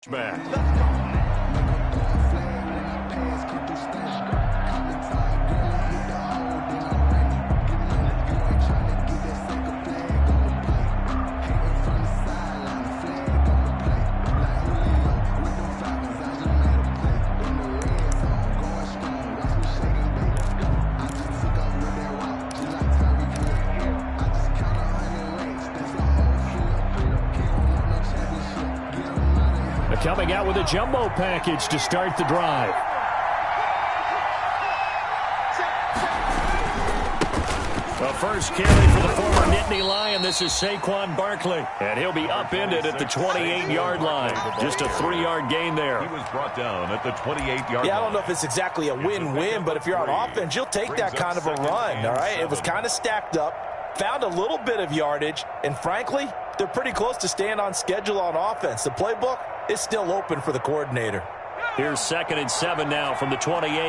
Back. Coming out with a jumbo package to start the drive. The first carry for the former Nittany Lion. This is Saquon Barkley. And he'll be upended at the 28-yard line. Just a 3-yard gain there. He was brought down at the 28-yard line. Yeah, I don't know if it's exactly a win-win, but if you're on offense, you'll take that kind of a run, all right? It was kind of stacked up, found a little bit of yardage, and frankly, they're pretty close to staying on schedule on offense. The playbook is still open for the coordinator. Here's 2nd and 7 now from the 28.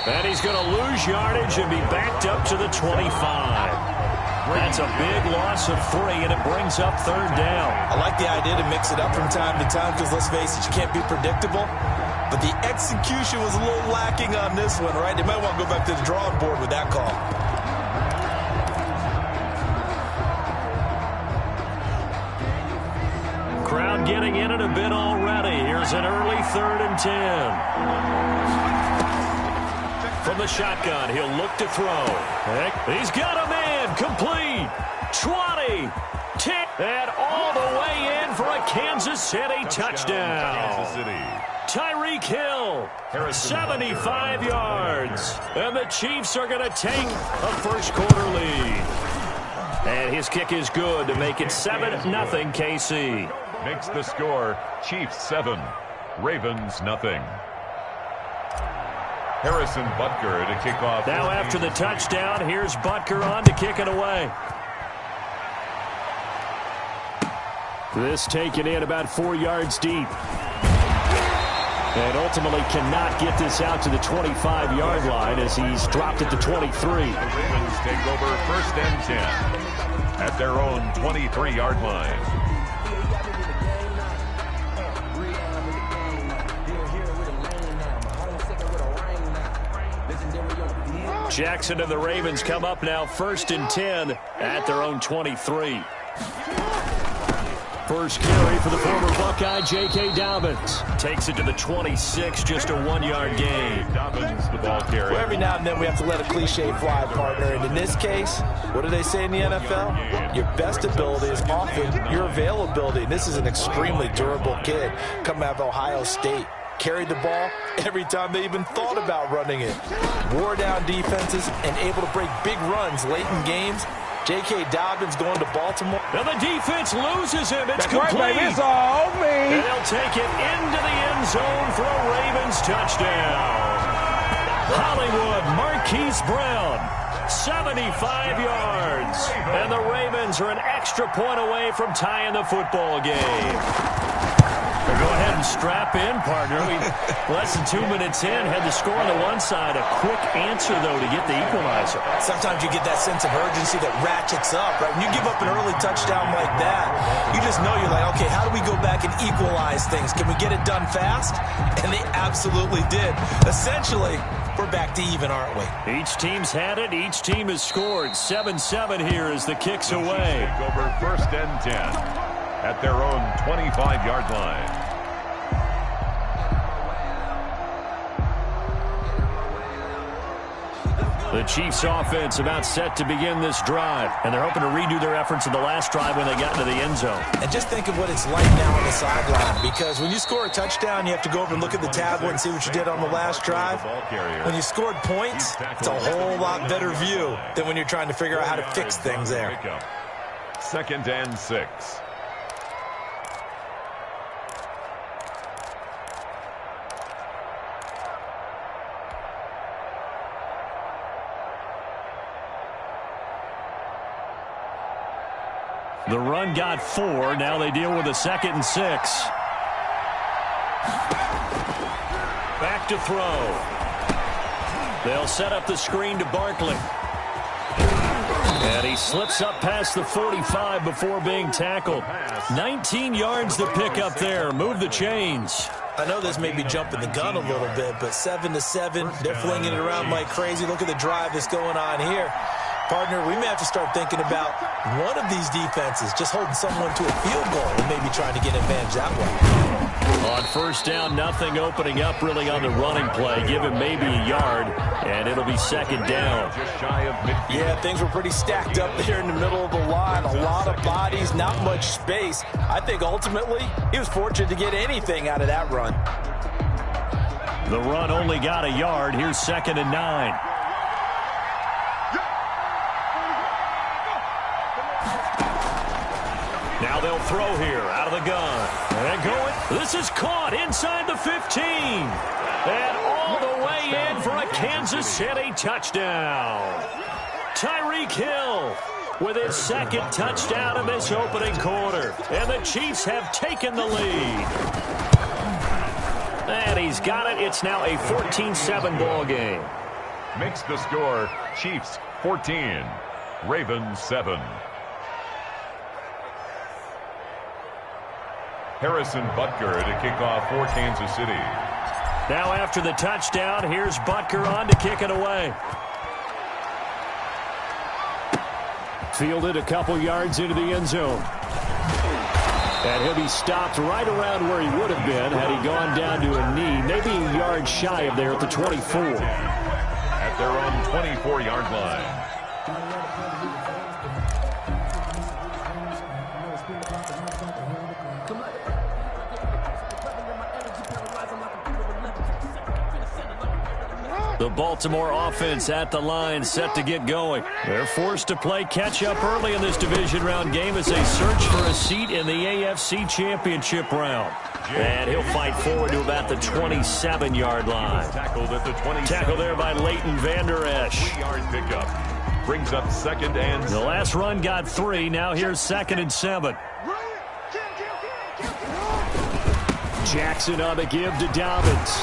And he's going to lose yardage and be backed up to the 25. That's a big loss of 3, and it brings up 3rd down. I like the idea to mix it up from time to time because, let's face it, you can't be predictable. But the execution was a little lacking on this one, right? They might want to go back to the drawing board with that call. Crowd getting in it a bit already. Here's an early 3rd and 10. From the shotgun, he'll look to throw. He's got a man. Complete. 20. 10. And all the way in for a Kansas City touchdown. Kansas City. Tyreek Hill, 75 yards. And the Chiefs are going to take a first-quarter lead. And his kick is good to make it 7-0 KC. Makes the score Chiefs 7, Ravens nothing. Harrison Butker to kick off. Now after the touchdown, here's Butker on to kick it away. This taken in about 4 yards deep. And ultimately cannot get this out to the 25-yard line as he's dropped it to 23. The Ravens take over 1st and 10 at their own 23-yard line. Jackson and the Ravens come up now 1st and 10 at their own 23. First carry for the former Buckeye, J.K. Dobbins. Takes it to the 26, just a 1-yard gain. Dobbins, the ball carrier. Well, every now and then we have to let a cliche fly, partner. And in this case, what do they say in the NFL? Your best ability is often your availability. And this is an extremely durable kid coming out of Ohio State. Carried the ball every time they even thought about running it. Wore down defenses and able to break big runs late in games. J.K. Dobbins going to Baltimore. Now the defense loses him. It's complete. Right, baby. It's all me. And they'll take it into the end zone for a Ravens touchdown. Hollywood Marquise Brown, 75 yards. And the Ravens are an extra point away from tying the football game. Well, go ahead and strap in, partner. Less than 2 minutes in, had the score on the one side. A quick answer, though, to get the equalizer. Sometimes you get that sense of urgency that ratchets up, right? When you give up an early touchdown like that, you just know you're like, okay, how do we go back and equalize things? Can we get it done fast? And they absolutely did. Essentially, we're back to even, aren't we? Each team's had it. Each team has scored. 7-7 here as the kick's away. Take over 1st and 10 at their own 25-yard line. The Chiefs offense about set to begin this drive, and they're hoping to redo their efforts in the last drive when they got into the end zone. And just think of what it's like now on the sideline, because when you score a touchdown, you have to go over and look at the tablet and see what you did on the last drive. When you scored points, it's a whole lot better view than when you're trying to figure out how to fix things there. 2nd and 6. The run got 4. Now they deal with a 2nd and 6. Back to throw. They'll set up the screen to Barkley. And he slips up past the 45 before being tackled. 19 yards to pick up there. Move the chains. I know this may be jumping the gun a little bit, but 7-7, they're flinging it around like crazy. Look at the drive that's going on here. Partner, we may have to start thinking about one of these defenses just holding someone to a field goal and maybe trying to get advantage that way. On first down, nothing opening up really on the running play. Give him maybe a yard, and it'll be second down. Yeah, things were pretty stacked up there in the middle of the line. A lot of bodies, not much space. I think ultimately he was fortunate to get anything out of that run. The run only got a yard. Here's 2nd and 9. Now they'll throw here out of the gun. And going. This is caught inside the 15. And all the way in for a Kansas City touchdown. Tyreek Hill with his 2nd touchdown in this opening quarter. And the Chiefs have taken the lead. And he's got it. It's now a 14-7 ball game. Makes the score Chiefs 14, Ravens 7. Harrison Butker to kick off for Kansas City. Now after the touchdown, here's Butker on to kick it away. Fielded a couple yards into the end zone. And he'll be stopped right around where he would have been had he gone down to a knee, maybe a yard shy of there at the 24. At their own 24-yard line. The Baltimore offense at the line, set to get going. They're forced to play catch-up early in this division round game as they search for a seat in the AFC Championship round. And he'll fight forward to about the 27-yard line. Tackled at the 27. Tackle there by Leighton Vander Esch. 3-yard pickup. Brings up 2nd and 7. The last run got 3. Now here's 2nd and 7. Jackson on the give to Dobbins.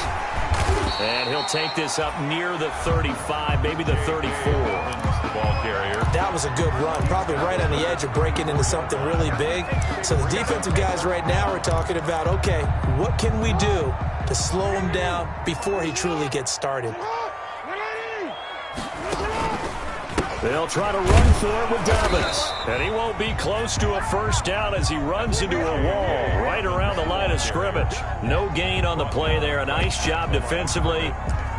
And he'll take this up near the 35, maybe the 34. The ball carrier. That was a good run, probably right on the edge of breaking into something really big. So the defensive guys right now are talking about, okay, what can we do to slow him down before he truly gets started? They'll try to run for it with Dobbins. And he won't be close to a first down as he runs into a wall right around the line of scrimmage. No gain on the play there. A nice job defensively.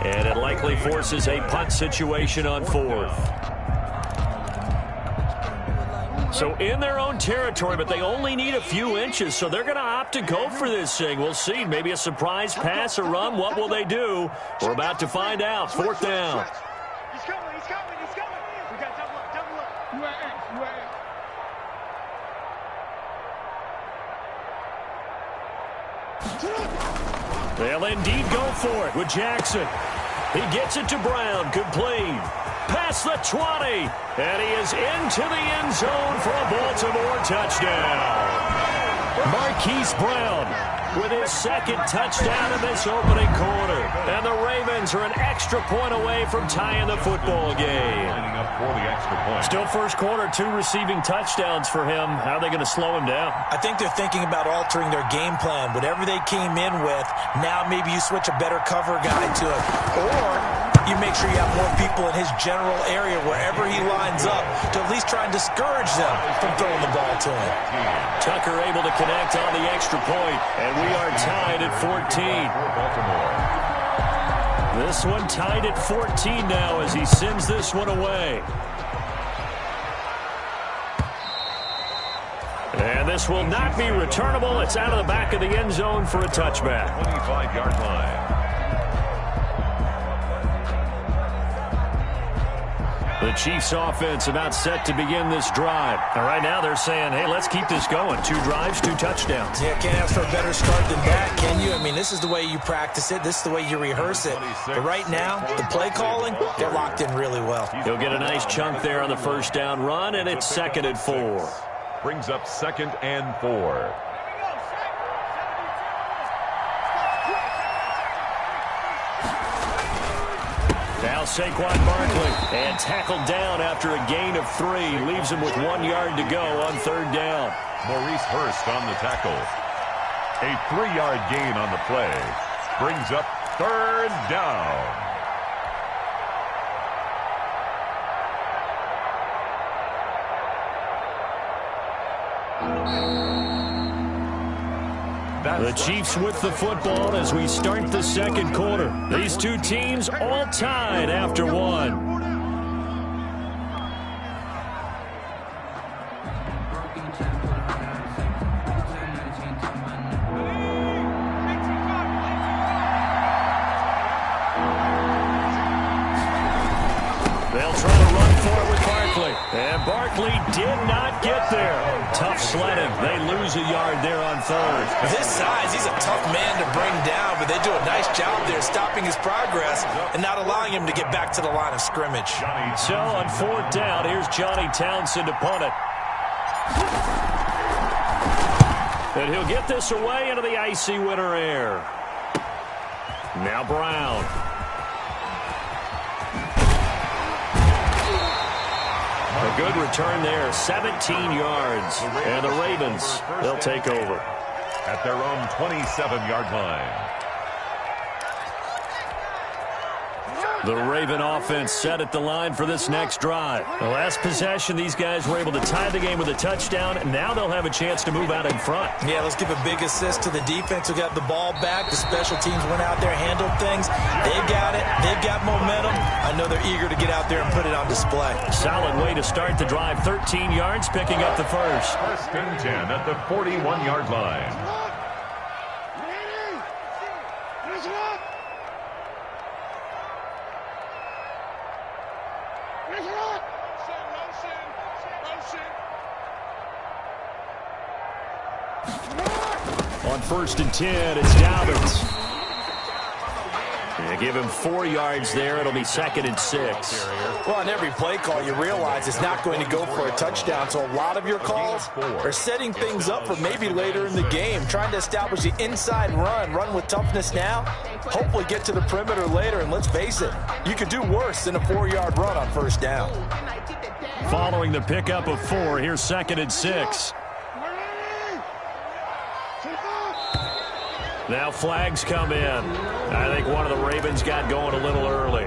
And it likely forces a punt situation on 4th. So in their own territory, but they only need a few inches, so they're going to opt to go for this thing. We'll see. Maybe a surprise pass or run. What will they do? We're about to find out. 4th down. They'll indeed go for it with Jackson. He gets it to Brown, complete. Past the 20, and he is into the end zone for a Baltimore touchdown. Marquise Brown with his 2nd touchdown in this opening quarter. And the Ravens are an extra point away from tying the football game. Lining up for the extra point. Still first quarter, 2 receiving touchdowns for him. How are they going to slow him down? I think they're thinking about altering their game plan. Whatever they came in with, now maybe you switch a better cover guy to it. Or you make sure you have more people in his general area wherever he lines up to at least try and discourage them from throwing the ball to him. Tucker able to connect on the extra point, and we are tied at 14. This one tied at 14 now as he sends this one away. And this will not be returnable. It's out of the back of the end zone for a touchback. 25-yard line. The Chiefs offense about set to begin this drive. And right now they're saying, hey, let's keep this going. 2 drives, 2 touchdowns. Yeah, can't ask for a better start than that, can you? I mean, this is the way you practice it. This is the way you rehearse it. But right now, the play calling, they're locked in really well. He'll get a nice chunk there on the first down run, and it's 2nd and 4. Brings up 2nd and 4. Now Saquon Barkley, and tackled down after a gain of 3. Leaves him with 1 yard to go on 3rd down. Maurice Hurst on the tackle. A 3-yard gain on the play. Brings up 3rd down. The Chiefs with the football as we start the 2nd quarter. These two teams all tied after 1. They'll try to run for it with Barkley. And Barkley did not get there. Tough sledding. They lose a yard there on 3rd. With his size, he's a tough man to bring down, but they do a nice job there stopping his progress and not allowing him to get back to the line of scrimmage. So on 4th down, here's Johnny Townsend to punt it. And he'll get this away into the icy winter air. Now Brown. A good return there, 17 yards. And the Ravens, they'll take over. At their own 27-yard line. The Raven offense set at the line for this next drive. The last possession, these guys were able to tie the game with a touchdown, and now they'll have a chance to move out in front. Yeah, let's give a big assist to the defense who got the ball back. The special teams went out there, handled things. They've got it. They've got momentum. I know they're eager to get out there and put it on display. Solid way to start the drive. 13 yards, picking up the first. 1st and 10 at the 41-yard line. On 1st and 10, it's Dobbins. They give him 4 yards there. It'll be 2nd and 6. Well, on every play call, you realize it's not going to go for a touchdown. So a lot of your calls are setting things up for maybe later in the game, trying to establish the inside run with toughness now, hopefully get to the perimeter later. And let's face it, you could do worse than a 4-yard run on 1st down. Following the pickup of 4, here's 2nd and 6. Now flags come in. I think one of the Ravens got going a little early.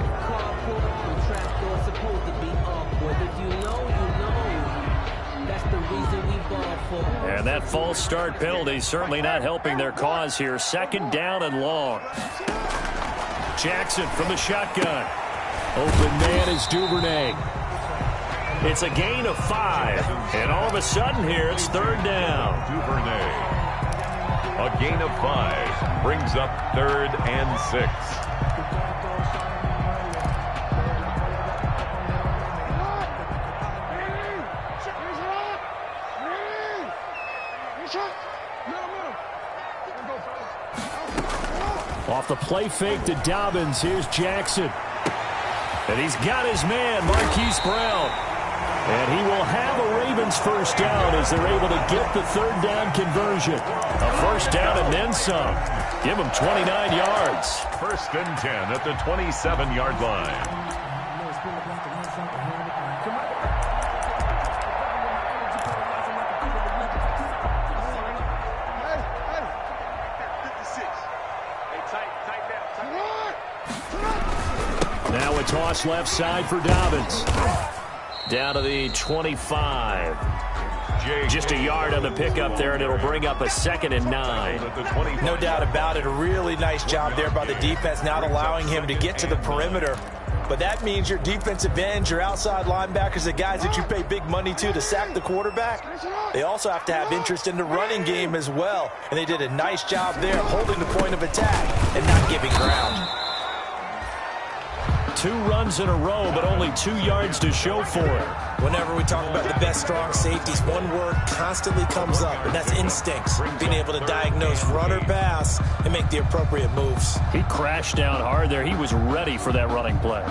And that false start penalty certainly not helping their cause here. 2nd down and long. Jackson from the shotgun. Open man is Duvernay. It's a gain of 5. And all of a sudden here, it's 3rd down. Duvernay. A gain of 5 brings up 3rd and 6. Off the play fake to Dobbins, here's Jackson. And he's got his man, Marquise Brown. And he will have a Ravens 1st down as they're able to get the 3rd down conversion. A 1st down and then some. Give them 29 yards. 1st and 10 at the 27-yard line. Now a toss left side for Dobbins. Down to the 25. Just a yard on the pickup there, and it'll bring up a 2nd and 9. No doubt about it. A really nice job there by the defense, not allowing him to get to the perimeter. But that means your defensive ends, your outside linebackers, the guys that you pay big money to sack the quarterback, they also have to have interest in the running game as well. And they did a nice job there of holding the point of attack and not giving ground. 2 runs in a row, but only 2 yards to show for it. Whenever we talk about the best strong safeties, one word constantly comes up, and that's instincts. Being able to diagnose run or pass and make the appropriate moves. He crashed down hard there. He was ready for that running play.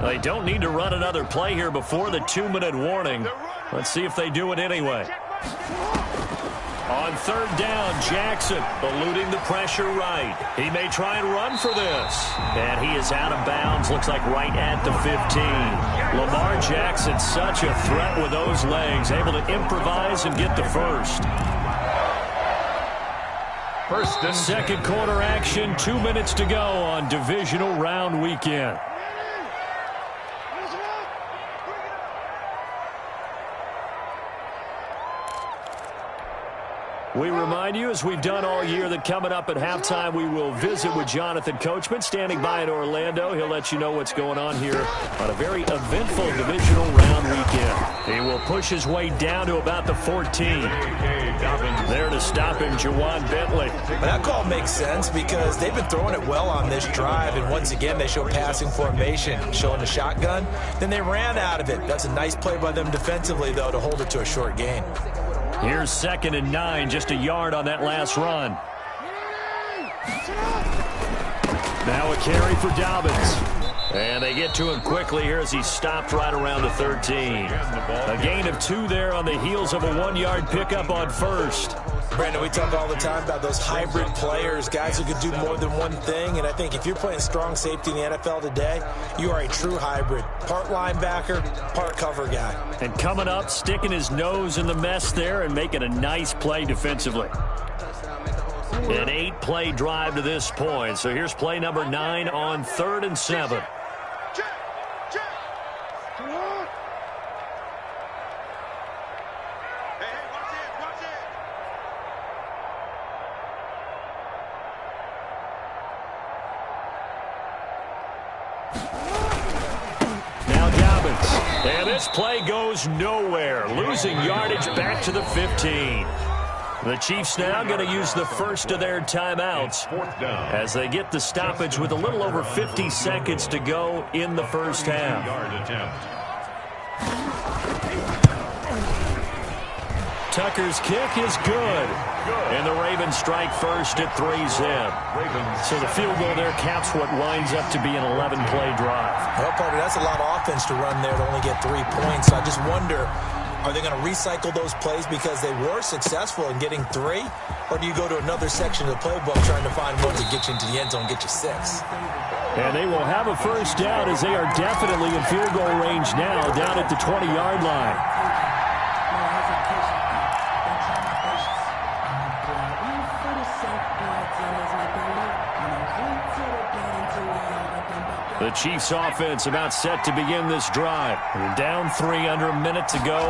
They don't need to run another play here before the 2-minute warning. Let's see if they do it anyway. On third down, Jackson eluding the pressure right. He may try and run for this. And he is out of bounds, looks like right at the 15. Lamar Jackson, such a threat with those legs, able to improvise and get the first. Second quarter action, 2 minutes to go on divisional round weekend. We remind you, as we've done all year, that coming up at halftime, we will visit with Jonathan Coachman, standing by in Orlando. He'll let you know what's going on here on a very eventful divisional round weekend. He will push his way down to about the 14. There to stop him, Juwan Bentley. But that call makes sense because they've been throwing it well on this drive, and once again, they show passing formation, showing the shotgun. Then they ran out of it. That's a nice play by them defensively, though, to hold it to a short gain. Here's 2nd and 9, just a yard on that last run. Now a carry for Dobbins. And they get to him quickly here as he stopped right around the 13. A gain of 2 there on the heels of a 1-yard pickup on first. Brandon, we talk all the time about those hybrid players, guys who can do more than one thing. And I think if you're playing strong safety in the NFL today, you are a true hybrid. Part linebacker, part cover guy. And coming up, sticking his nose in the mess there and making a nice play defensively. An 8-play drive to this point. So here's play number 9 on 3rd and 7. And this play goes nowhere, losing yardage back to the 15. The Chiefs now going to use the first of their timeouts as they get the stoppage with a little over 50 seconds to go in the first half. Tucker's kick is good. And the Ravens strike first at 3-zip. So the field goal there caps what winds up to be an 11-play drive. Well, partner, that's a lot of offense to run there to only get 3 points. So I just wonder, are they going to recycle those plays because they were successful in getting 3? Or do you go to another section of the playbook trying to find one to get you into the end zone, get you 6? And they will have a first down as they are definitely in field goal range now down at the 20-yard line. The Chiefs offense about set to begin this drive. You're down 3 under a minute to go.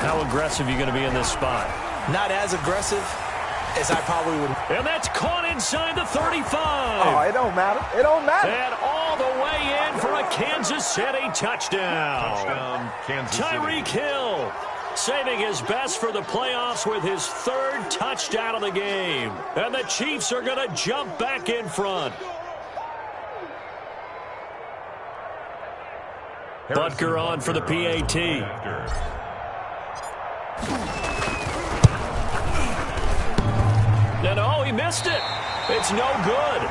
How aggressive are you going to be in this spot? Not as aggressive as I probably would. And that's caught inside the 35. Oh, it don't matter. It don't matter. And all the way in for a Kansas City touchdown. Tyreek Hill saving his best for the playoffs with his 3rd touchdown of the game. And the Chiefs are going to jump back in front. Butker on for the PAT. And oh, he missed it. It's no good.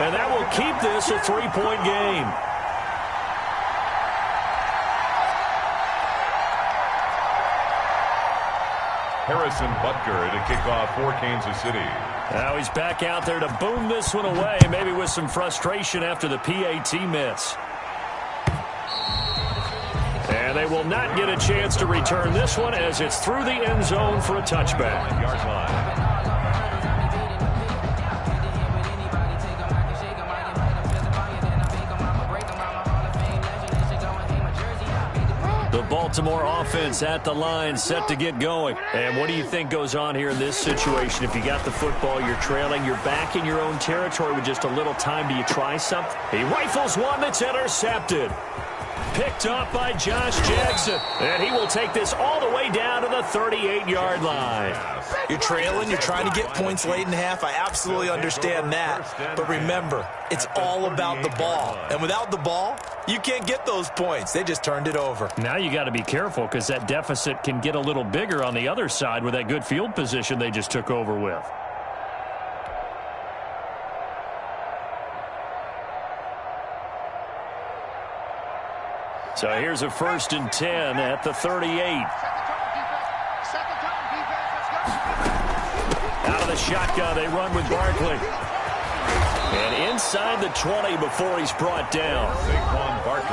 And that will keep this a 3-point game. Harrison Butker to kick off for Kansas City. Now he's back out there to boom this one away, maybe with some frustration after the PAT miss. And they will not get a chance to return this one as it's through the end zone for a touchback. The Baltimore offense at the line, set to get going. And what do you think goes on here in this situation? If you got the football, you're trailing, you're back in your own territory with just a little time. Do you try something? He rifles one that's intercepted. Picked up by Josh Jackson. And he will take this all the way down to the 38-yard line. You're trailing. You're trying to get points late in half. I absolutely understand that. But remember, it's all about the ball. And without the ball, you can't get those points. They just turned it over. Now you got to be careful because that deficit can get a little bigger on the other side with that good field position they just took over with. So here's a 1st and 10 at the 38. Out of the shotgun, they run with Barkley. And inside the 20 before he's brought down.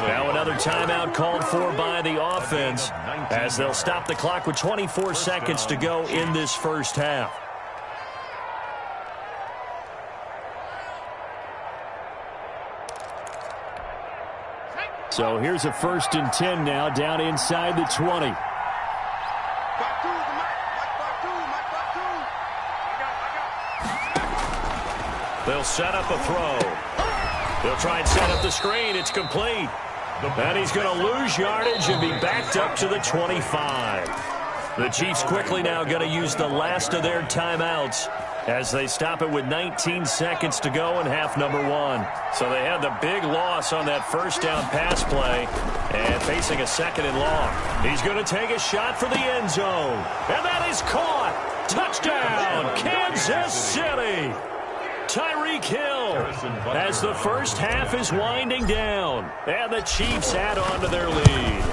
Now another timeout called for by the offense as they'll stop the clock with 24 seconds to go in this first half. So here's a 1st and 10 now down inside the 20. They'll set up a throw. They'll try and set up the screen. It's complete. And he's going to lose yardage and be backed up to the 25. The Chiefs quickly now going to use the last of their timeouts as they stop it with 19 seconds to go in half number 1. So they had the big loss on that first down pass play and facing a 2nd and long. He's going to take a shot for the end zone. And that is caught. Touchdown, Kansas City. Tyreek Hill as the first half is winding down. And the Chiefs add on to their lead.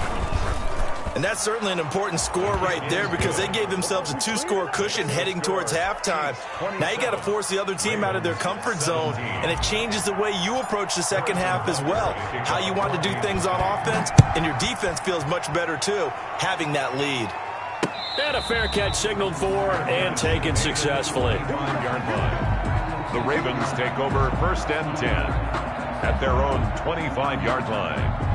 And that's certainly an important score right there because they gave themselves a 2-score cushion heading towards halftime. Now you got to force the other team out of their comfort zone, and it changes the way you approach the second half as well. How you want to do things on offense, and your defense feels much better too, having that lead. And a fair catch signaled for and taken successfully. 5-yard line. The Ravens take over 1st and 10 at their own 25-yard line.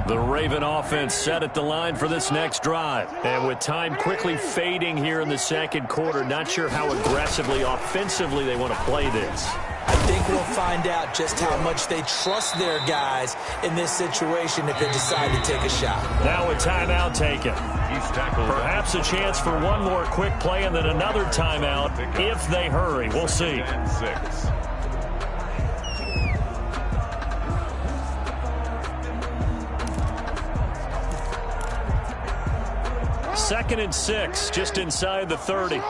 The Raven offense set at the line for this next drive. And with time quickly fading here in the second quarter, not sure how aggressively, offensively they want to play this. I think we'll find out just how much they trust their guys in this situation if they decide to take a shot. Now a timeout taken. Perhaps a chance for one more quick play and then another timeout if they hurry. We'll see. 6. 2nd and 6, just inside the 30.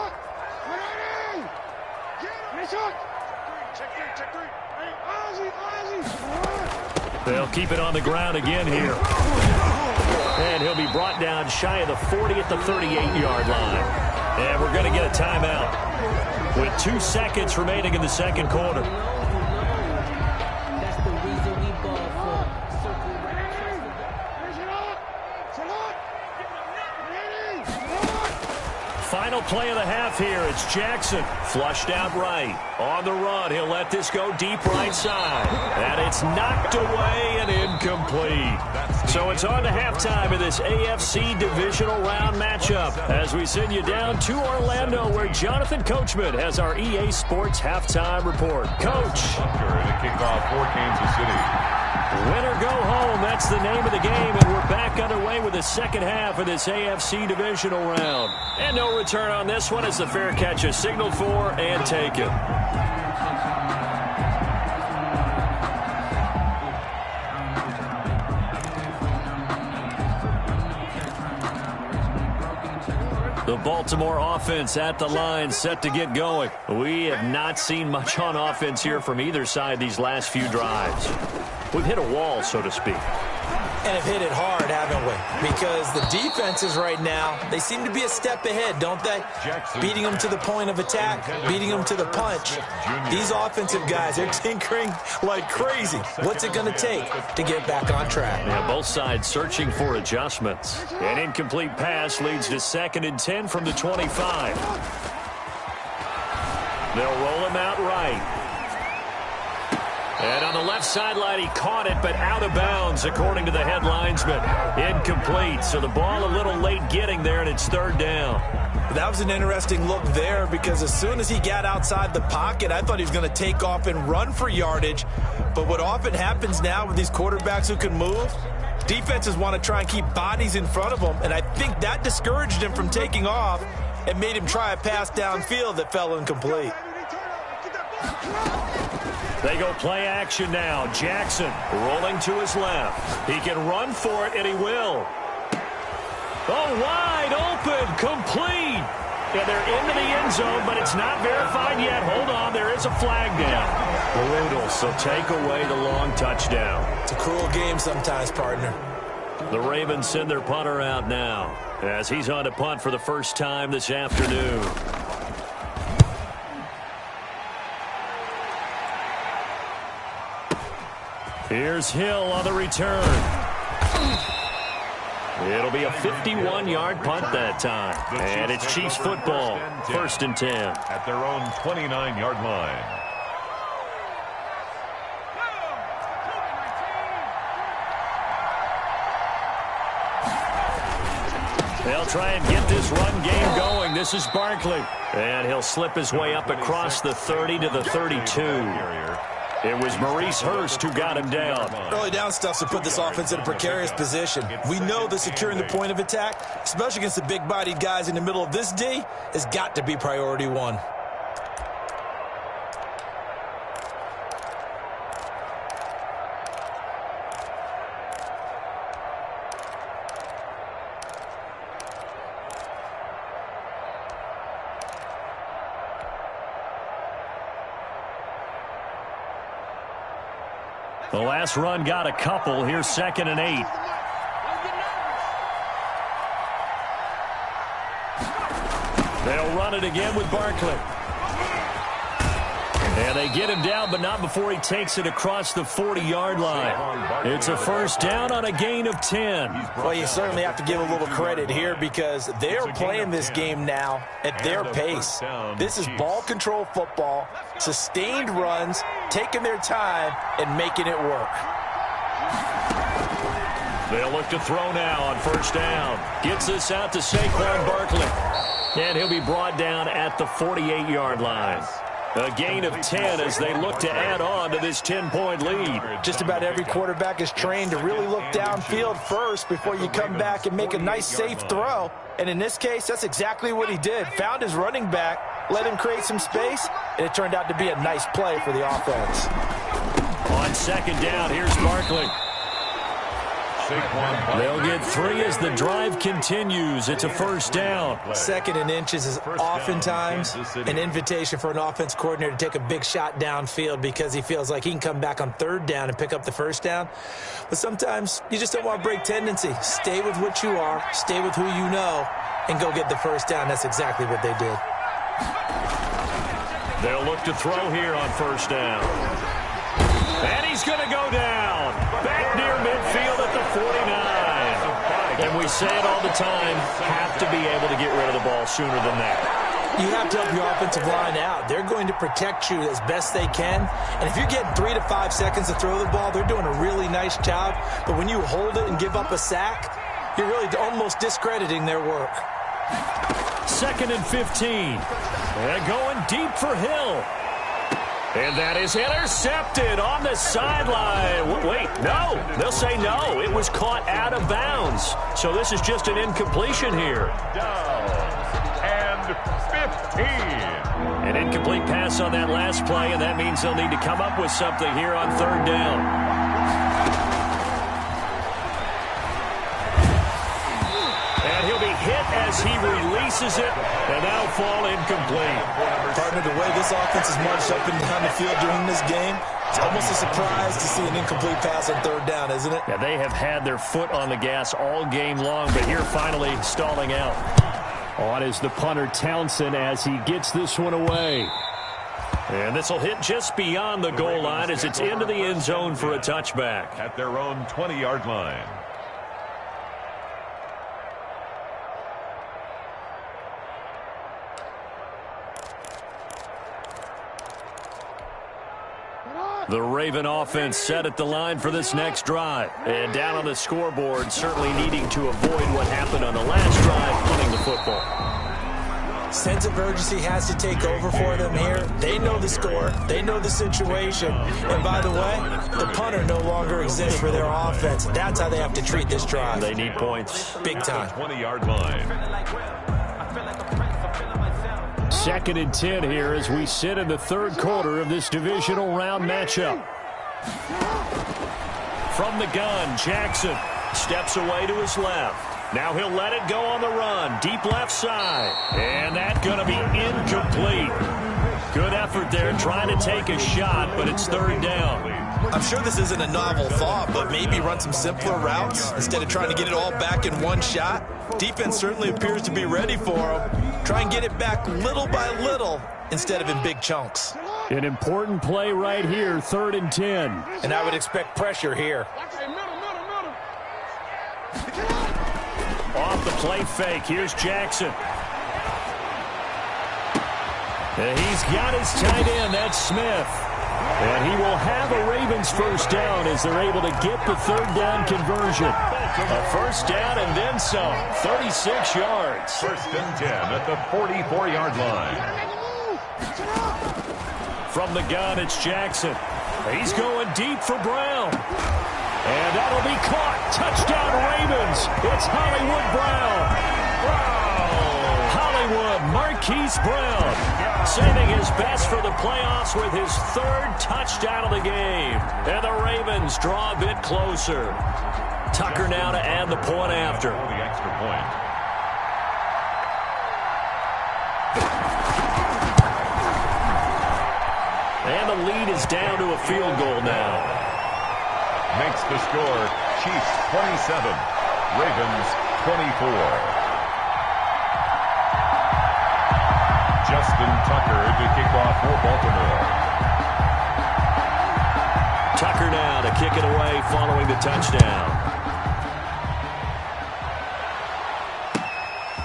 They'll keep it on the ground again here. And he'll be brought down shy of the 40 at the 38-yard line. And we're going to get a timeout with 2 seconds remaining in the second quarter. Final play of the half here. It's Jackson. Flushed out right. On the run. He'll let this go deep right side. And it's knocked away and incomplete. So it's on to halftime of this AFC divisional round matchup as we send you down to Orlando where Jonathan Coachman has our EA Sports halftime report. Coach. And a kickoff for Kansas City. Win or go home, that's the name of the game, and we're back underway with the second half of this AFC divisional round. And no return on this one as the fair catch is signaled for and taken. The Baltimore offense at the line, set to get going. We have not seen much on offense here from either side these last few drives. We've hit a wall, so to speak. And have hit it hard, haven't we? Because the defenses right now, they seem to be a step ahead, don't they? Beating them to the point of attack, beating them to the punch. These offensive guys, they're tinkering like crazy. What's it going to take to get back on track? Yeah, both sides searching for adjustments. An incomplete pass leads to 2nd and 10 from the 25. They'll roll him out right. And on the left sideline, he caught it, but out of bounds, according to the head linesman. Incomplete, so the ball a little late getting there, and it's 3rd down. That was an interesting look there because as soon as he got outside the pocket, I thought he was going to take off and run for yardage. But what often happens now with these quarterbacks who can move, defenses want to try and keep bodies in front of them, and I think that discouraged him from taking off and made him try a pass downfield that fell incomplete. They go play action now. Jackson rolling to his left. He can run for it, and he will. Oh, wide open, complete. Yeah, they're into the end zone, but it's not verified yet. Hold on, there is a flag down. Brutal, so take away the long touchdown. It's a cruel game sometimes, partner. The Ravens send their punter out now as he's on to punt for the first time this afternoon. Here's Hill on the return. It'll be a 51-yard punt that time. And it's Chiefs football, 1st and 10. At their own 29-yard line. They'll try and get this run game going. This is Barkley. And he'll slip his way up across the 30 to the 32. It was Maurice Hurst who got him down. Early down stuff to put this offense in a precarious position. We know that securing the point of attack, especially against the big-bodied guys in the middle of this D, has got to be priority one. The last run got a couple. Here's 2nd and 8. They'll run it again with Barkley. And they get him down, but not before he takes it across the 40-yard line. It's a first down on a gain of 10. Well, you certainly have to give a little credit here because they're playing this game now at their pace. This is ball control football, sustained runs, taking their time, and making it work. They'll look to throw now on first down. Gets this out to Saquon Barkley. And he'll be brought down at the 48-yard line. A gain of 10 as they look to add on to this 10-point lead. Just about every quarterback is trained to really look downfield first before you come back and make a nice, safe throw. And in this case, that's exactly what he did. Found his running back, let him create some space, and it turned out to be a nice play for the offense. On 2nd down, here's Barkley. They'll get 3 as the drive continues. It's a first down. 2nd and inches is oftentimes an invitation for an offense coordinator to take a big shot downfield because he feels like he can come back on 3rd down and pick up the first down. But sometimes you just don't want to break tendency. Stay with what you are, stay with who you know, and go get the first down. That's exactly what they did. They'll look to throw here on first down. And he's going to go down. Back near midfield at the 49. And we say it all the time, have to be able to get rid of the ball sooner than that. You have to help your offensive line out. They're going to protect you as best they can. And if you're getting 3 to 5 seconds to throw the ball, they're doing a really nice job. But when you hold it and give up a sack, you're really almost discrediting their work. 2nd and 15. They're going deep for Hill. And that is intercepted on the sideline. Wait, no. They'll say no. It was caught out of bounds. So this is just an incompletion here. Down. And 15. An incomplete pass on that last play, and that means they'll need to come up with something here on 3rd down. Hit as he releases it, and that'll fall incomplete. Partner, the way this offense is marched up and down the field during this game, it's almost a surprise to see an incomplete pass on 3rd down, isn't it? Yeah, they have had their foot on the gas all game long, but here finally stalling out. On is the punter Townsend as he gets this one away. And this will hit just beyond the goal line as it's into the end zone for a touchback. At their own 20-yard line. The Raven offense set at the line for this next drive. And down on the scoreboard, certainly needing to avoid what happened on the last drive, punting the football. Sense of urgency has to take over for them here. They know the score. They know the situation. And by the way, the punter no longer exists for their offense. That's how they have to treat this drive. They need points. Big time. 20-yard line. 2nd and 10 here as we sit in the 3rd quarter of this divisional round matchup. From the gun, Jackson steps away to his left. Now he'll let it go on the run. Deep left side. And that's going to be incomplete. Good effort there trying to take a shot, but it's third down. I'm sure this isn't a novel thought, but maybe run some simpler routes instead of trying to get it all back in one shot. Defense certainly appears to be ready for him. Try and get it back little by little instead of in big chunks. An important play right here, 3rd and 10. And I would expect pressure here. Off the play fake, here's Jackson. And he's got his tight end, that's Smith. And he will have a Ravens first down as they're able to get the 3rd down conversion. A first down and then some, 36 yards. 1st and 10 at the 44-yard line. From the gun, it's Jackson. He's going deep for Brown. And that'll be caught. Touchdown Ravens. It's Hollywood Brown. Hollywood Marquise Brown saving his best for the playoffs with his 3rd touchdown of the game. And the Ravens draw a bit closer. Tucker now to add the point after. The extra point. And the lead is down to a field goal now. Makes the score Chiefs 27, Ravens 24. Justin Tucker to kick off for Baltimore. Tucker now to kick it away following the touchdown.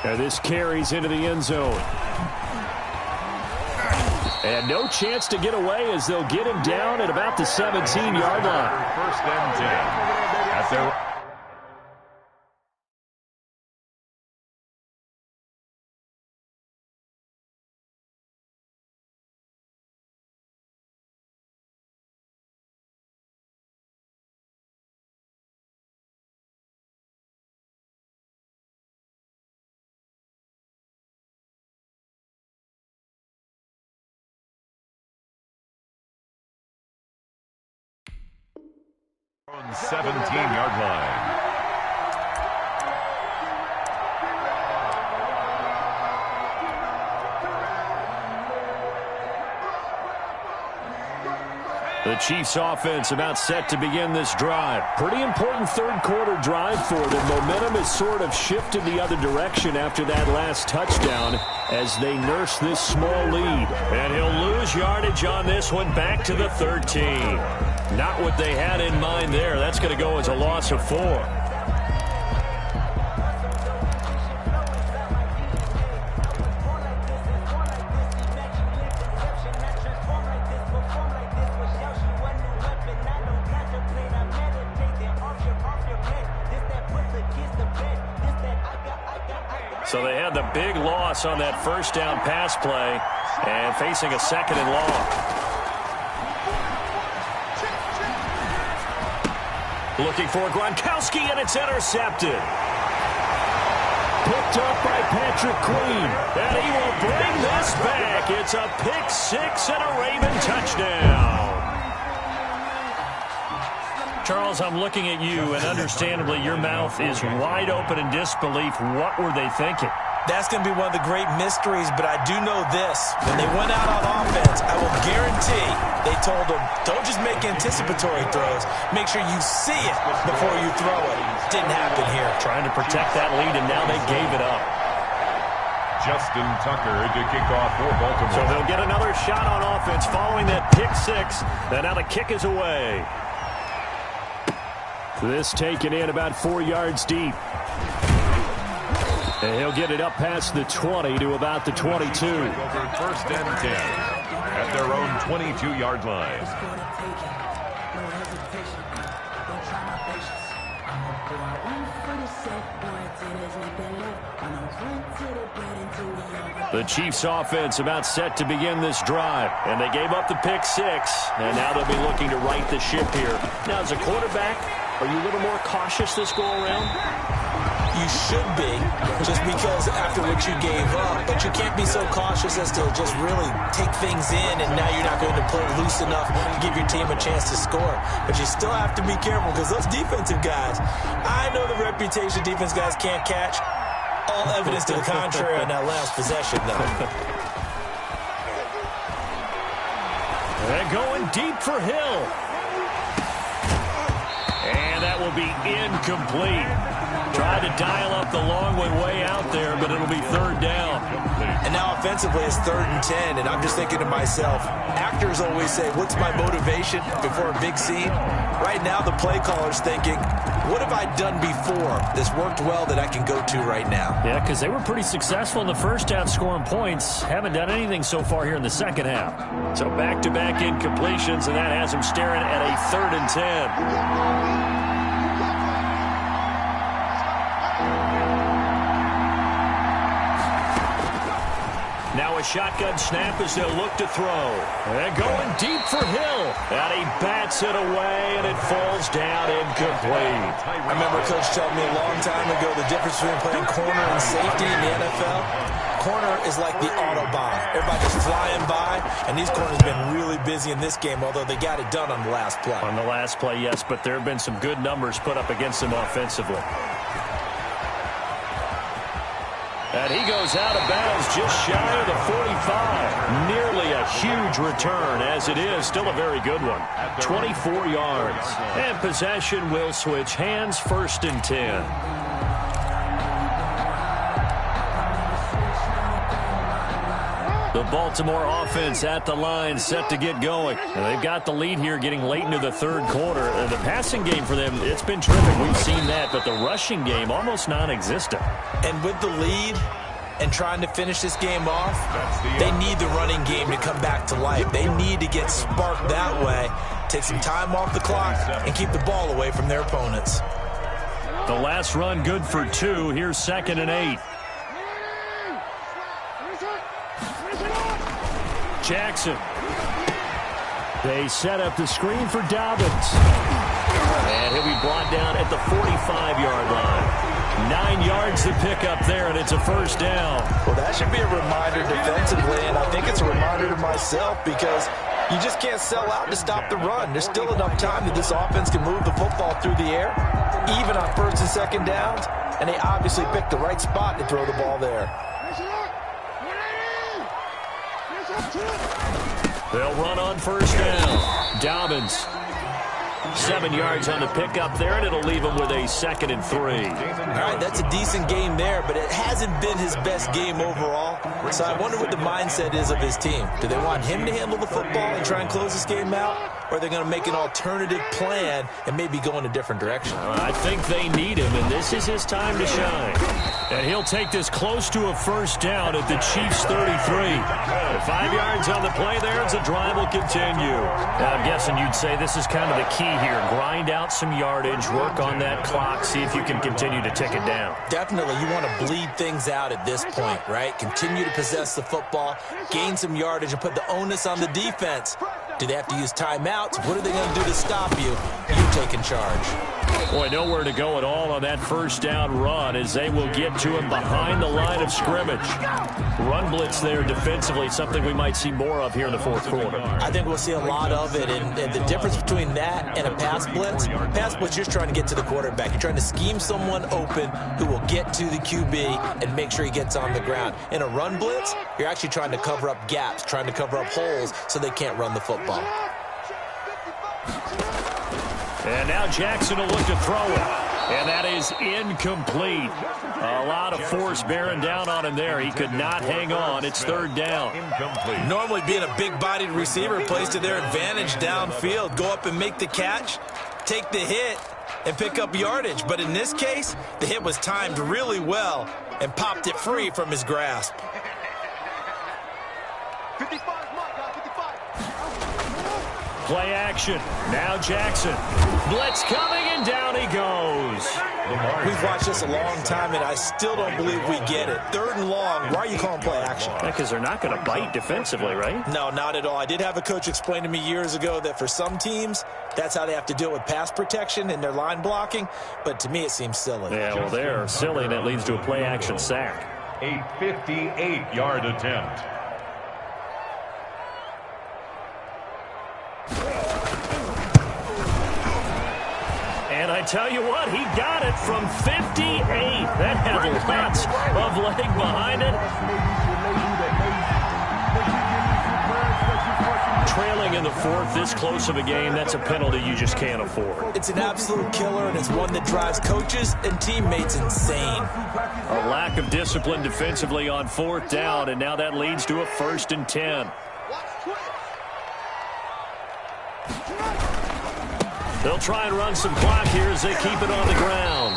And this carries into the end zone. And no chance to get away as they'll get him down at about the 17-yard line. 1st and 10 at their... on 17-yard line. The Chiefs offense about set to begin this drive. Pretty important 3rd quarter drive for them. Momentum has sort of shifted the other direction after that last touchdown as they nurse this small lead. And he'll lose yardage on this one back to the 13. Not what they had in mind there. That's going to go as a loss of 4. So they had the big loss on that first down pass play and facing a 2nd and long. Looking for Gronkowski, and it's intercepted. Picked up by Patrick Queen, and he will bring this back. It's a pick 6 and a Raven touchdown. Charles, I'm looking at you, and understandably, your mouth is wide open in disbelief. What were they thinking? That's going to be one of the great mysteries, but I do know this. When they went out on offense, I will guarantee they told them, don't just make anticipatory throws. Make sure you see it before you throw it. Didn't happen here. Trying to protect that lead, and now they gave it up. Justin Tucker to kick off for Baltimore. So they'll get another shot on offense following that pick 6. And now the kick is away. This taken in about 4 yards deep. And he'll get it up past the 20 to about the 22. Over 1st and 10 at their own 22-yard line. The Chiefs offense about set to begin this drive. And they gave up the pick 6. And now they'll be looking to right the ship here. Now, as a quarterback, are you a little more cautious this go around? You should be, just because after what you gave up. But you can't be so cautious as to just really take things in, and now you're not going to play loose enough to give your team a chance to score. But you still have to be careful, because those defensive guys, I know the reputation defense guys can't catch. All evidence to the contrary on that last possession, though. They're going deep for Hill. And that will be incomplete. Tried to dial up the long one way out there, but it'll be third down. And now offensively it's 3rd and 10, and I'm just thinking to myself, actors always say, what's my motivation before a big scene? Right now the play caller's thinking, what have I done before that's worked well that I can go to right now? Yeah, because they were pretty successful in the first half scoring points. Haven't done anything so far here in the second half. So back-to-back incompletions, and that has them staring at a 3rd and 10. Now a shotgun snap as they'll look to throw. They're going deep for Hill. And he bats it away, and it falls down incomplete. I remember Coach telling me a long time ago the difference between playing corner and safety in the NFL. Corner is like the Autobahn. Everybody's flying by, and these corners have been really busy in this game, although they got it done on the last play. On the last play, yes, but there have been some good numbers put up against them offensively. And he goes out of bounds just shy of the 45. Nearly a huge return, as it is. Still a very good one. 24 yards. And possession will switch hands, 1st and 10. The Baltimore offense at the line, set to get going. And they've got the lead here getting late into the 3rd quarter. The passing game for them, it's been terrific. We've seen that, but the rushing game almost non-existent. And with the lead and trying to finish this game off, they need the running game to come back to life. They need to get sparked that way, take some time off the clock, and keep the ball away from their opponents. The last run good for 2. Here's 2nd and 8. Jackson. They set up the screen for Dobbins. And he'll be brought down at the 45-yard line. 9 yards to pick up there, and it's a 1st down. Well, that should be a reminder defensively, and I think it's a reminder to myself, because you just can't sell out to stop the run. There's still enough time that this offense can move the football through the air, even on 1st and 2nd downs, and they obviously picked the right spot to throw the ball there. They'll run on 1st down. Dobbins. 7 yards on the pickup there, and it'll leave him with a 2nd and 3. All right, that's a decent game there, but it hasn't been his best game overall. So I wonder what the mindset is of his team. Do they want him to handle the football and try and close this game out? Or are they going to make an alternative plan and maybe go in a different direction? I think they need him, and this is his time to shine. And he'll take this close to a 1st down at the Chiefs' 33. 5 yards on the play there as the drive will continue. Now, I'm guessing you'd say this is kind of the key here. Grind out some yardage, work on that clock, see if you can continue to tick it down. Definitely. You want to bleed things out at this point, right? Continue to possess the football, gain some yardage, and put the onus on the defense. Do they have to use timeouts? What are they going to do to stop you? You taking charge. Boy, nowhere to go at all on that 1st down run, as they will get to him behind the line of scrimmage. Run blitz there defensively, something we might see more of here in the 4th quarter. I think we'll see a lot of it, and the difference between that and a pass blitz, you're trying to get to the quarterback. You're trying to scheme someone open who will get to the QB and make sure he gets on the ground. In a run blitz, you're actually trying to cover up gaps, trying to cover up holes so they can't run the football. And now Jackson will look to throw it. And that is incomplete. A lot of force bearing down on him there. He could not hang on. It's 3rd down. Incomplete. Normally being a big-bodied receiver plays to their advantage downfield. Go up and make the catch, take the hit, and pick up yardage. But in this case, the hit was timed really well and popped it free from his grasp. 55. Play action. Now Jackson. Blitz coming, and down he goes. We've watched this a long time, and I still don't believe we get it. 3rd and long, why are you calling play action? Because they're not going to bite defensively, right? No, not at all. I did have a coach explain to me years ago that for some teams, that's how they have to deal with pass protection and their line blocking, but to me it seems silly. Yeah, well, they're silly, and it leads to a play action sack. A 58-yard attempt. And I tell you what, he got it from 58. That had lots of leg behind it. Trailing in the 4th, this close of a game, that's a penalty you just can't afford. It's an absolute killer, and it's one that drives coaches and teammates insane. A lack of discipline defensively on 4th down, and now that leads to a 1st and 10. They'll try and run some clock here as they keep it on the ground.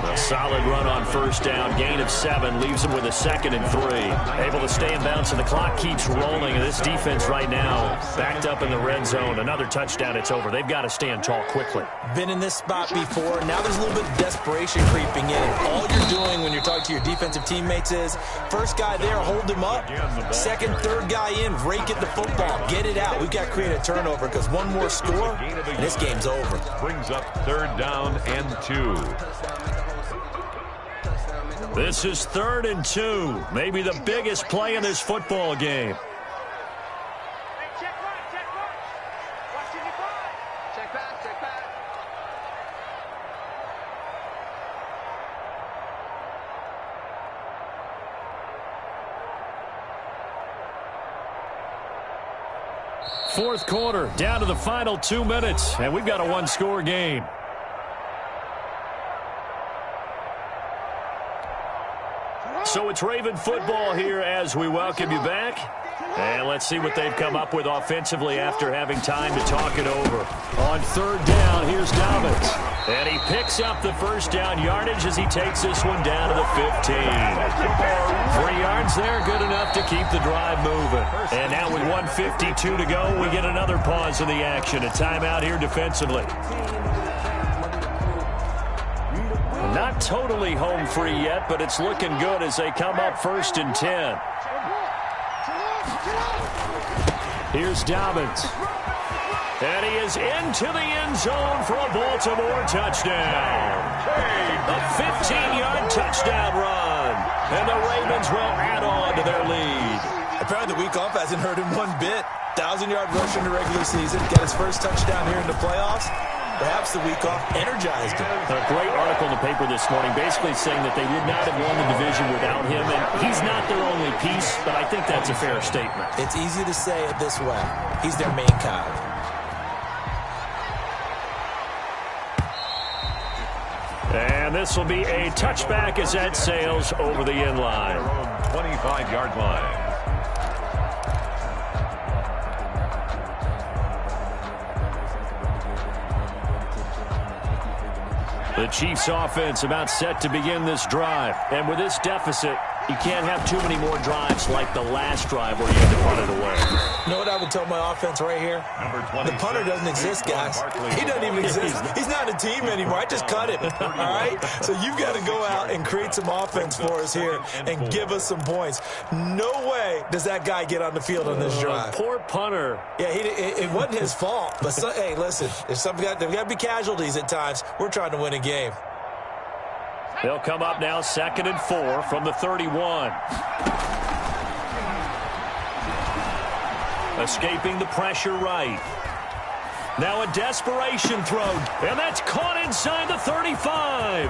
A solid run on 1st down. Gain of 7 leaves them with a 2nd and 3. Able to stay in bounds, and the clock keeps rolling. And this defense right now backed up in the red zone. Another touchdown, it's over. They've got to stand tall quickly. Been in this spot before. Now there's a little bit of desperation creeping in. All you're doing when you're talking to your defensive teammates is first guy there, hold him up. 2nd, 3rd guy in, rake at the football. Get it out. We've got to create a turnover because one more score, and this game's over. Brings up 3rd down and 2. This is 3rd and 2. Maybe the biggest play in this football game. Fourth quarter, down to the final 2 minutes, and we've got a one-score game. So it's Raven football here as we welcome you back. And let's see what they've come up with offensively after having time to talk it over. On 3rd down, here's Dobbins. And he picks up the 1st down yardage as he takes this one down to the 15. 3 yards there, good enough to keep the drive moving. And now with 1:52 to go, we get another pause in the action. A timeout here defensively. Not totally home free yet, but it's looking good as they come up 1st and 10. Here's Dobbins. And he is into the end zone for a Baltimore touchdown. A 15-yard touchdown run. And the Ravens will add on to their lead. Apparently the week off hasn't hurt him one bit. 1,000-yard rush in the regular season. Got his first touchdown here in the playoffs. Perhaps the week off energized him. A great article in the paper this morning basically saying that they would not have won the division without him. And he's not their only piece, but I think that's a fair statement. It's easy to say it this way. He's their main cog. And this will be a touchback as that sails over the end line. 25-yard line. The Chiefs offense about set to begin this drive. And with this deficit, you can't have too many more drives like the last drive where you had to punt it away. You know what I would tell my offense right here? The punter doesn't exist, guys. He doesn't even exist. He's not a team anymore. I just cut him. All right? So you've got to go out and create some offense for us here and give us some points. No way does that guy get on the field on this drive. Poor punter. Yeah, it wasn't his fault. But, hey, listen, there's got to be casualties at times. We're trying to win a game. They'll come up now 2nd and 4 from the 31. Escaping the pressure right. Now a desperation throw, and that's caught inside the 35.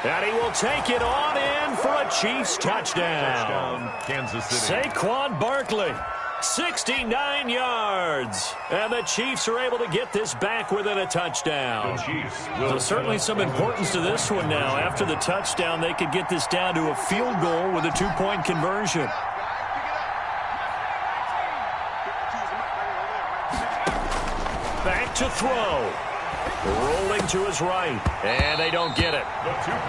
And he will take it on in for a Chiefs touchdown. Kansas City. Saquon Barkley. 69 yards. And the Chiefs are able to get this back within a touchdown. So certainly some importance to this one now. After the touchdown, they could get this down to a field goal with a 2-point conversion. Back to throw. Rolling to his right. And they don't get it.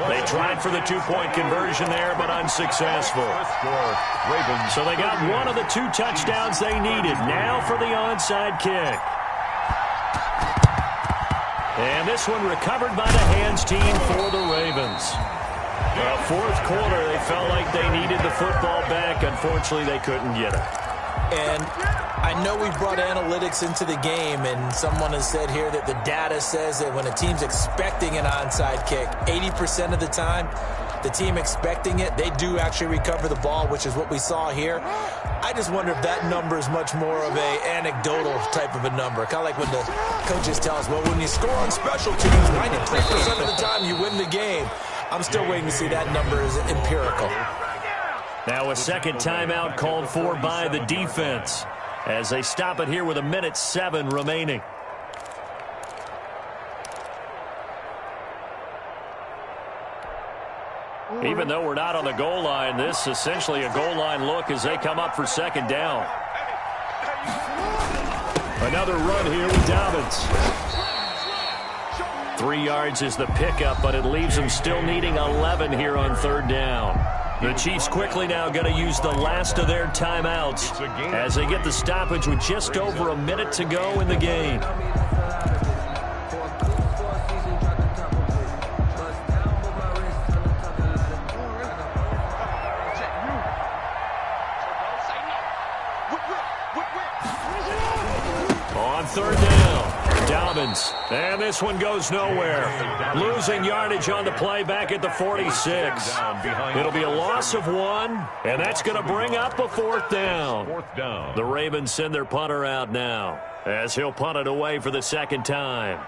They tried for the 2-point conversion there, but unsuccessful. So they got one of the 2 touchdowns they needed. Now for the onside kick. And this one recovered by the hands team for the Ravens. Fourth quarter, they felt like they needed the football back. Unfortunately, they couldn't get it. And I know we've brought analytics into the game, and someone has said here that the data says that when a team's expecting an onside kick, 80% of the time, the team expecting it, they do actually recover the ball, which is what we saw here. I just wonder if that number is much more of an anecdotal type of a number. Kind of like when the coaches tell us, well, when you score on special teams, 93% of the time you win the game. I'm still waiting to see that number is empirical. Now a second timeout called for by the defense as they stop it here with 1:07 remaining. Even though we're not on the goal line, this is essentially a goal line look as they come up for second down. Another run here with Dobbins. 3 yards is the pickup, but it leaves them still needing 11 here on third down. The Chiefs quickly now going to use the last of their timeouts as they get the stoppage with just over a minute to go in the game. On third down, Dobbins. And this one goes nowhere. Losing yardage on the play back at the 46. It'll be a loss of 1, and that's going to bring up a fourth down. The Ravens send their punter out now as he'll punt it away for the second time.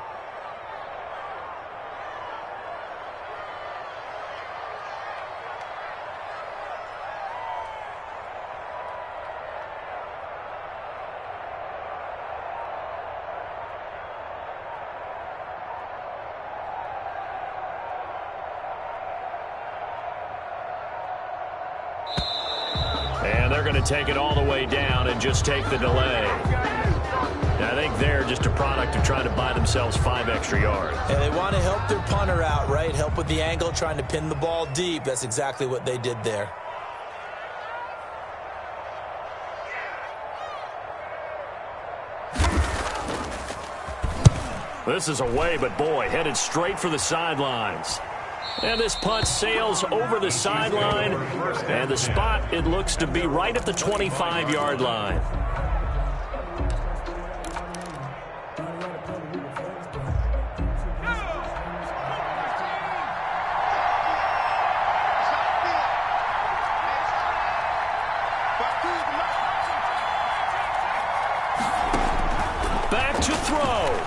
And they're going to take it all the way down and just take the delay. I think they're just a product of trying to buy themselves 5 extra yards. And they want to help their punter out, right? Help with the angle, trying to pin the ball deep. That's exactly what they did there. This is away, but boy, headed straight for the sidelines. And this punt sails over the sideline, and the spot, it looks to be right at the 25-yard line. Back to throw.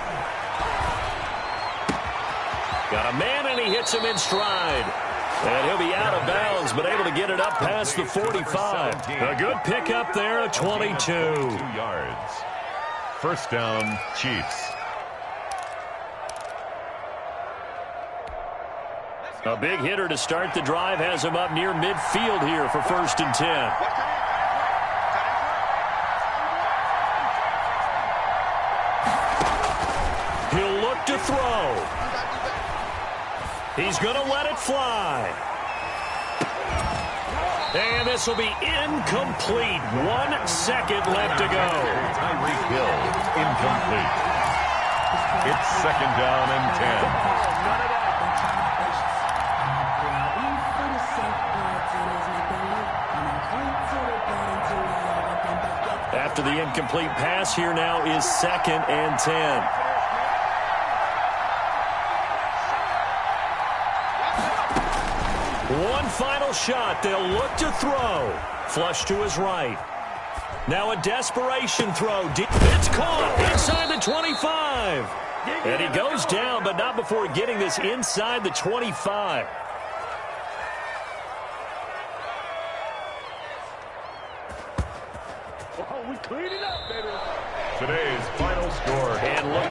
Got a man, and he hits him in stride. And he'll be out of bounds, but able to get it up past the 45. A good pickup there at 22. 2 yards. First down, Chiefs. A big hitter to start the drive has him up near midfield here for 1st and 10. He'll look to throw. He's going to let it fly. And this will be incomplete. 1 second left to go. Tyreek Hill, incomplete. It's second down and 10. After the incomplete pass, here now is 2nd and 10. One final shot. They'll look to throw. Flush to his right. Now a desperation throw. It's caught inside the 25. And he goes down, but not before getting this inside the 25. Today's final score. And look.